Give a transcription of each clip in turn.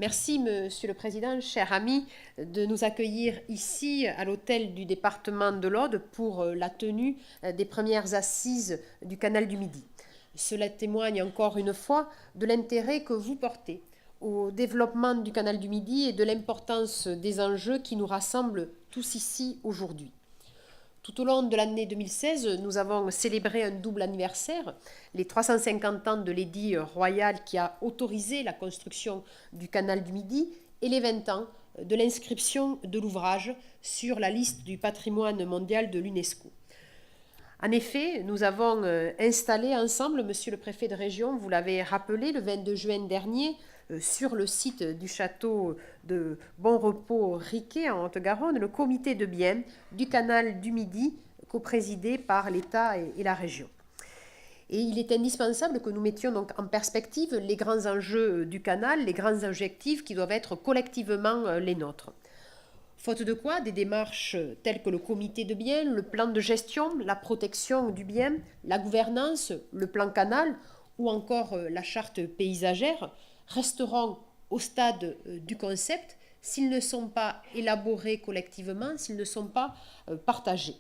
Merci, Monsieur le Président, cher ami, de nous accueillir ici à l'hôtel du département de l'Aude pour la tenue des premières assises du Canal du Midi. Cela témoigne encore une fois de l'intérêt que vous portez au développement du Canal du Midi et de l'importance des enjeux qui nous rassemblent tous ici aujourd'hui. Tout au long de l'année 2016, nous avons célébré un double anniversaire, les 350 ans de l'édit royal qui a autorisé la construction du canal du Midi et les 20 ans de l'inscription de l'ouvrage sur la liste du patrimoine mondial de l'UNESCO. En effet, nous avons installé ensemble, monsieur le préfet de région, vous l'avez rappelé, le 22 juin dernier, sur le site du château de Bon Repos Riquet en Haute-Garonne, le comité de biens du canal du Midi, coprésidé par l'État et la région. Et il est indispensable que nous mettions donc en perspective les grands enjeux du canal, les grands objectifs qui doivent être collectivement les nôtres. Faute de quoi, des démarches telles que le comité de biens, le plan de gestion, la protection du bien, la gouvernance, le plan canal ou encore la charte paysagère resteront au stade du concept s'ils ne sont pas élaborés collectivement, s'ils ne sont pas partagés.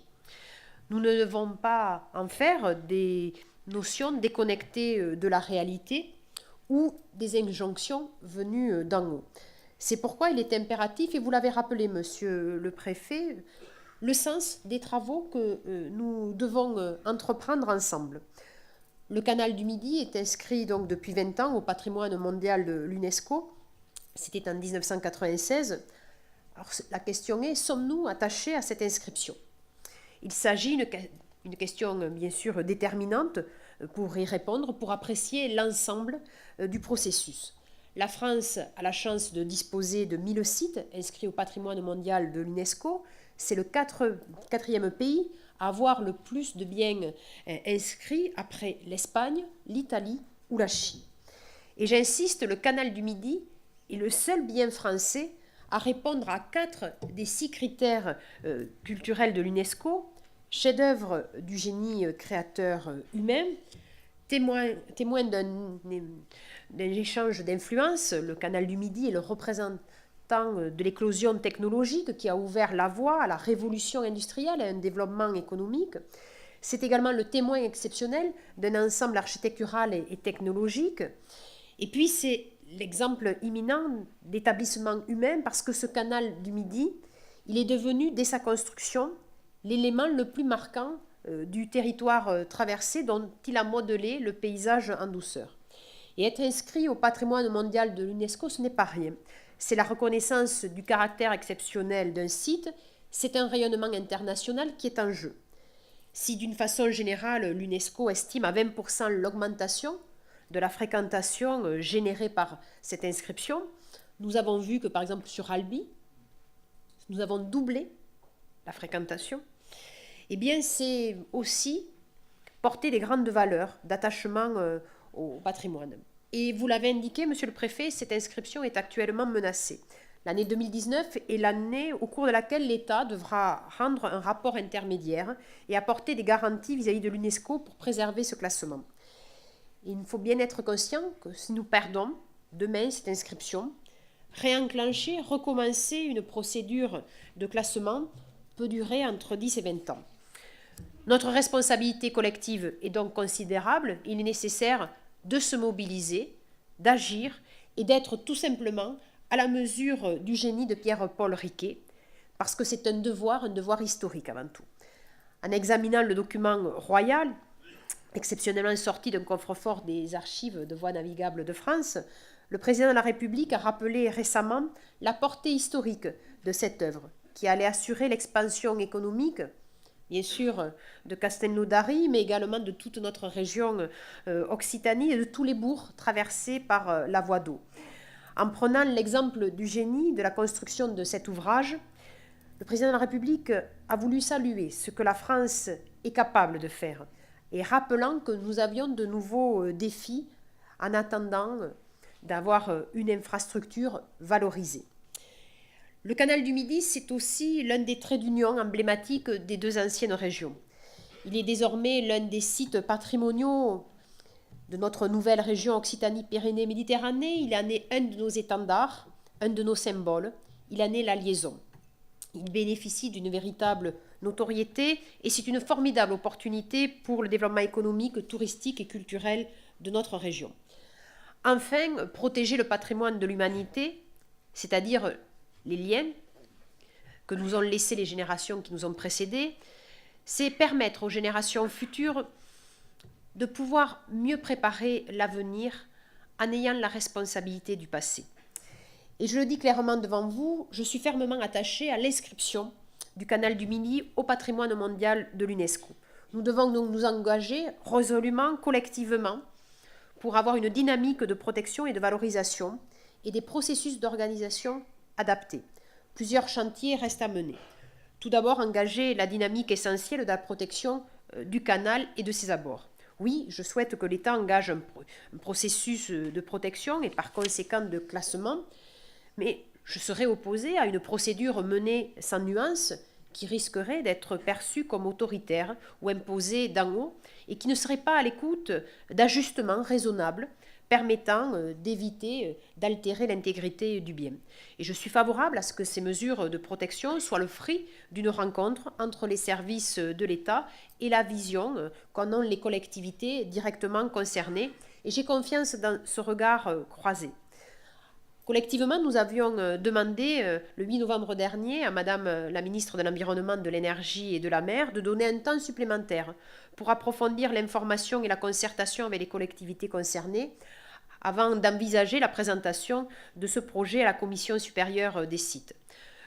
Nous ne devons pas en faire des notions déconnectées de la réalité ou des injonctions venues d'en haut. C'est pourquoi il est impératif, et vous l'avez rappelé, monsieur le préfet, le sens des travaux que nous devons entreprendre ensemble. Le canal du Midi est inscrit donc depuis 20 ans au patrimoine mondial de l'UNESCO. C'était en 1996. Alors la question est, sommes-nous attachés à cette inscription? Il s'agit d'une question bien sûr déterminante pour y répondre, pour apprécier l'ensemble du processus. La France a la chance de disposer de 1000 sites inscrits au patrimoine mondial de l'UNESCO. C'est le quatrième pays à avoir le plus de biens inscrits après l'Espagne, l'Italie ou la Chine. Et j'insiste, le canal du Midi est le seul bien français à répondre à 4 des 6 critères culturels de l'UNESCO, chef-d'œuvre du génie créateur humain, témoin d'un échange d'influence. Le canal du Midi est le représentant de l'éclosion technologique qui a ouvert la voie à la révolution industrielle et à un développement économique. C'est également le témoin exceptionnel d'un ensemble architectural et technologique. Et puis c'est l'exemple imminent d'établissement humain parce que ce canal du Midi, il est devenu, dès sa construction, l'élément le plus marquant du territoire traversé dont il a modelé le paysage en douceur. Et être inscrit au patrimoine mondial de l'UNESCO, ce n'est pas rien. C'est la reconnaissance du caractère exceptionnel d'un site, c'est un rayonnement international qui est en jeu. Si d'une façon générale, l'UNESCO estime à 20% l'augmentation de la fréquentation générée par cette inscription, nous avons vu que par exemple sur Albi, nous avons doublé la fréquentation. Eh bien, c'est aussi porter des grandes valeurs d'attachement au patrimoine. Et vous l'avez indiqué, monsieur le préfet, cette inscription est actuellement menacée. L'année 2019 est l'année au cours de laquelle l'État devra rendre un rapport intermédiaire et apporter des garanties vis-à-vis de l'UNESCO pour préserver ce classement. Et il faut bien être conscient que si nous perdons demain cette inscription, réenclencher, recommencer une procédure de classement peut durer entre 10 et 20 ans. Notre responsabilité collective est donc considérable. Il est nécessaire de se mobiliser, d'agir et d'être tout simplement à la mesure du génie de Pierre-Paul Riquet, parce que c'est un devoir historique avant tout. En examinant le document royal, exceptionnellement sorti d'un coffre-fort des archives de voies navigables de France, le président de la République a rappelé récemment la portée historique de cette œuvre, qui allait assurer l'expansion économique, bien sûr, de Castelnaudary, mais également de toute notre région Occitanie et de tous les bourgs traversés par la voie d'eau. En prenant l'exemple du génie de la construction de cet ouvrage, le président de la République a voulu saluer ce que la France est capable de faire et rappelant que nous avions de nouveaux défis en attendant d'avoir une infrastructure valorisée. Le canal du Midi, c'est aussi l'un des traits d'union emblématiques des deux anciennes régions. Il est désormais l'un des sites patrimoniaux de notre nouvelle région Occitanie-Pyrénées-Méditerranée. Il en est un de nos étendards. un de nos symboles, il en est la liaison. Il bénéficie d'une véritable notoriété et c'est une formidable opportunité pour le développement économique, touristique et culturel de notre région. Enfin, protéger le patrimoine de l'humanité, c'est-à-dire les liens que nous ont laissés les générations qui nous ont précédés, c'est permettre aux générations futures de pouvoir mieux préparer l'avenir en ayant la responsabilité du passé. Et je le dis clairement devant vous, je suis fermement attachée à l'inscription du canal du Midi au patrimoine mondial de l'UNESCO. Nous devons donc nous engager résolument, collectivement, pour avoir une dynamique de protection et de valorisation et des processus d'organisation adaptés. Plusieurs chantiers restent à mener. Tout d'abord, engager la dynamique essentielle de la protection du canal et de ses abords. Oui, je souhaite que l'État engage un processus de protection et par conséquent de classement, mais je serais opposée à une procédure menée sans nuance qui risquerait d'être perçue comme autoritaire ou imposée d'en haut et qui ne serait pas à l'écoute d'ajustements raisonnables permettant d'éviter d'altérer l'intégrité du bien. Et je suis favorable à ce que ces mesures de protection soient le fruit d'une rencontre entre les services de l'État et la vision qu'en ont les collectivités directement concernées. Et j'ai confiance dans ce regard croisé. Collectivement, nous avions demandé le 8 novembre dernier à Madame la ministre de l'Environnement, de l'Énergie et de la Mer de donner un temps supplémentaire pour approfondir l'information et la concertation avec les collectivités concernées avant d'envisager la présentation de ce projet à la Commission supérieure des sites.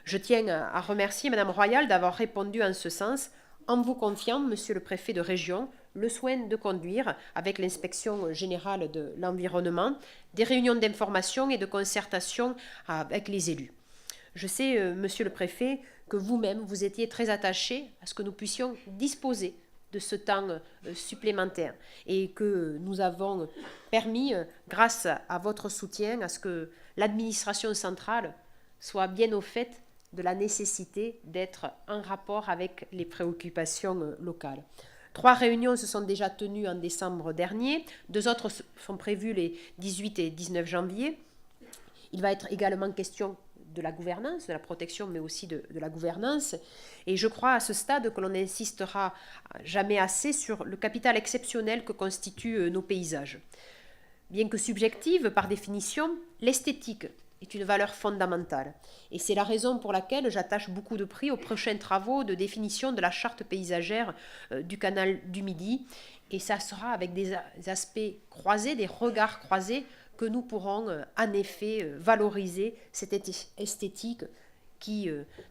Je tiens à remercier Madame Royal d'avoir répondu en ce sens en vous confiant, Monsieur le préfet de région, le soin de conduire, avec l'inspection générale de l'environnement, des réunions d'information et de concertation avec les élus. Je sais, Monsieur le préfet, que vous-même, vous étiez très attaché à ce que nous puissions disposer de ce temps supplémentaire et que nous avons permis, grâce à votre soutien, à ce que l'administration centrale soit bien au fait de la nécessité d'être en rapport avec les préoccupations locales. 3 réunions se sont déjà tenues en décembre dernier, 2 autres sont prévues les 18 et 19 janvier. Il va être également question de la gouvernance, de la protection, mais aussi de la gouvernance. Et je crois à ce stade que l'on n'insistera jamais assez sur le capital exceptionnel que constituent nos paysages. Bien que subjective par définition, l'esthétique est une valeur fondamentale. Et c'est la raison pour laquelle j'attache beaucoup de prix aux prochains travaux de définition de la charte paysagère du canal du Midi. Et ça sera avec des aspects croisés, des regards croisés, que nous pourrons en effet valoriser cette esthétique qui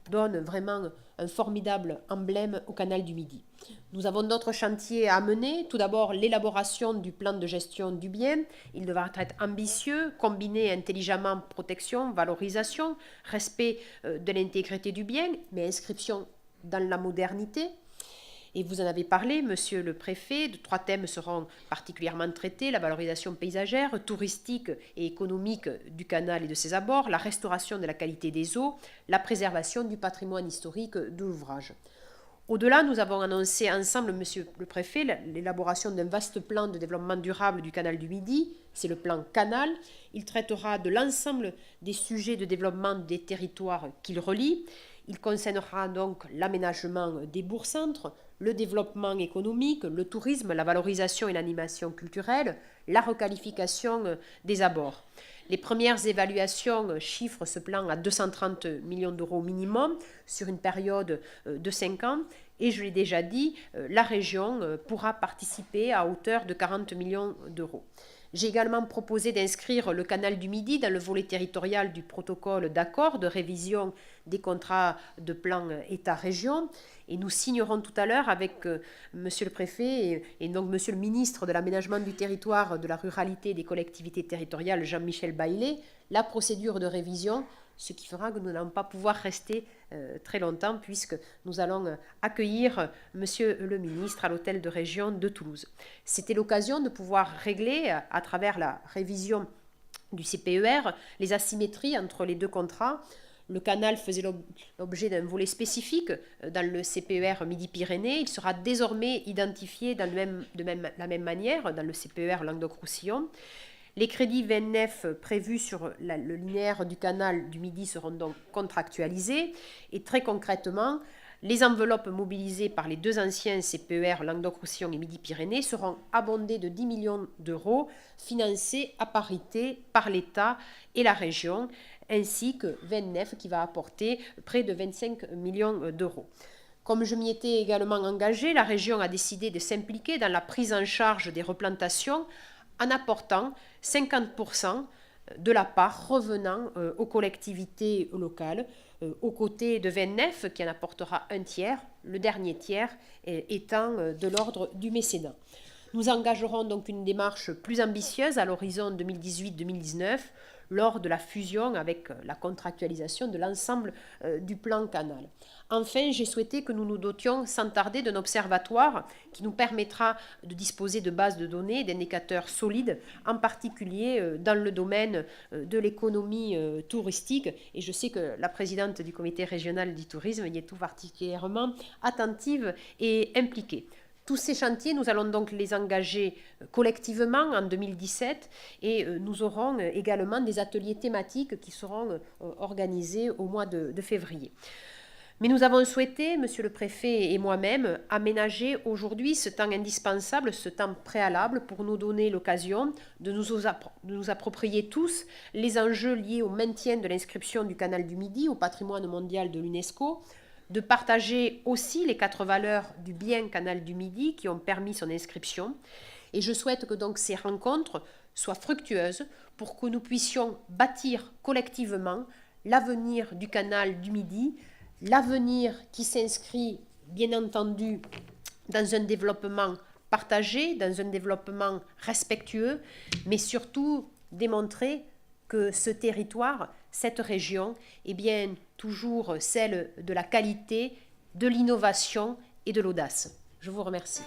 donne vraiment un formidable emblème au canal du Midi. Nous avons d'autres chantiers à mener. Tout d'abord, l'élaboration du plan de gestion du bien. Il devra être ambitieux, combiné intelligemment protection, valorisation, respect de l'intégrité du bien, mais inscription dans la modernité. Et vous en avez parlé, Monsieur le Préfet, 3 thèmes seront particulièrement traités, la valorisation paysagère, touristique et économique du canal et de ses abords, la restauration de la qualité des eaux, la préservation du patrimoine historique de l'ouvrage. Au-delà, nous avons annoncé ensemble, Monsieur le Préfet, l'élaboration d'un vaste plan de développement durable du canal du Midi. C'est le plan Canal. Il traitera de l'ensemble des sujets de développement des territoires qu'il relie. Il concernera donc l'aménagement des bourgs-centres, le développement économique, le tourisme, la valorisation et l'animation culturelle, la requalification des abords. Les premières évaluations chiffrent ce plan à 230 millions d'euros minimum sur une période de 5 ans. Et je l'ai déjà dit, la région pourra participer à hauteur de 40 millions d'euros. J'ai également proposé d'inscrire le canal du Midi dans le volet territorial du protocole d'accord de révision des contrats de plan État-région. Et nous signerons tout à l'heure avec Monsieur le Préfet et donc Monsieur le Ministre de l'Aménagement du Territoire, de la Ruralité et des Collectivités Territoriales, Jean-Michel Baillet, la procédure de révision, ce qui fera que nous n'allons pas pouvoir rester très longtemps puisque nous allons accueillir Monsieur le Ministre à l'hôtel de région de Toulouse. C'était l'occasion de pouvoir régler à travers la révision du CPER les asymétries entre les 2 contrats. Le canal faisait l'objet d'un volet spécifique dans le CPER Midi-Pyrénées. Il sera désormais identifié de la même manière dans le CPER Languedoc-Roussillon. Les crédits VNF prévus sur le linéaire du canal du Midi seront donc contractualisés et très concrètement, les enveloppes mobilisées par les deux anciens CPER Languedoc-Roussillon et Midi-Pyrénées seront abondées de 10 millions d'euros financés à parité par l'État et la région, ainsi que VNF qui va apporter près de 25 millions d'euros. Comme je m'y étais également engagée, la région a décidé de s'impliquer dans la prise en charge des replantations en apportant 50% de la part revenant aux collectivités locales, aux côtés de VNF qui en apportera un tiers, le dernier tiers étant de l'ordre du mécénat. Nous engagerons donc une démarche plus ambitieuse à l'horizon 2018-2019 lors de la fusion avec la contractualisation de l'ensemble du plan canal. Enfin, j'ai souhaité que nous nous dotions sans tarder d'un observatoire qui nous permettra de disposer de bases de données et d'indicateurs solides, en particulier dans le domaine de l'économie touristique. Et je sais que la présidente du comité régional du tourisme y est tout particulièrement attentive et impliquée. Tous ces chantiers, nous allons donc les engager collectivement en 2017 et nous aurons également des ateliers thématiques qui seront organisés au mois de février. Mais nous avons souhaité, Monsieur le Préfet et moi-même, aménager aujourd'hui ce temps indispensable, ce temps préalable pour nous donner l'occasion de nous approprier tous les enjeux liés au maintien de l'inscription du canal du Midi au patrimoine mondial de l'UNESCO, de partager aussi les 4 valeurs du bien canal du Midi qui ont permis son inscription. Et je souhaite que donc ces rencontres soient fructueuses pour que nous puissions bâtir collectivement l'avenir du canal du Midi, l'avenir qui s'inscrit bien entendu dans un développement partagé, dans un développement respectueux, mais surtout démontrer que ce territoire, cette région, est bien toujours celle de la qualité, de l'innovation et de l'audace. Je vous remercie.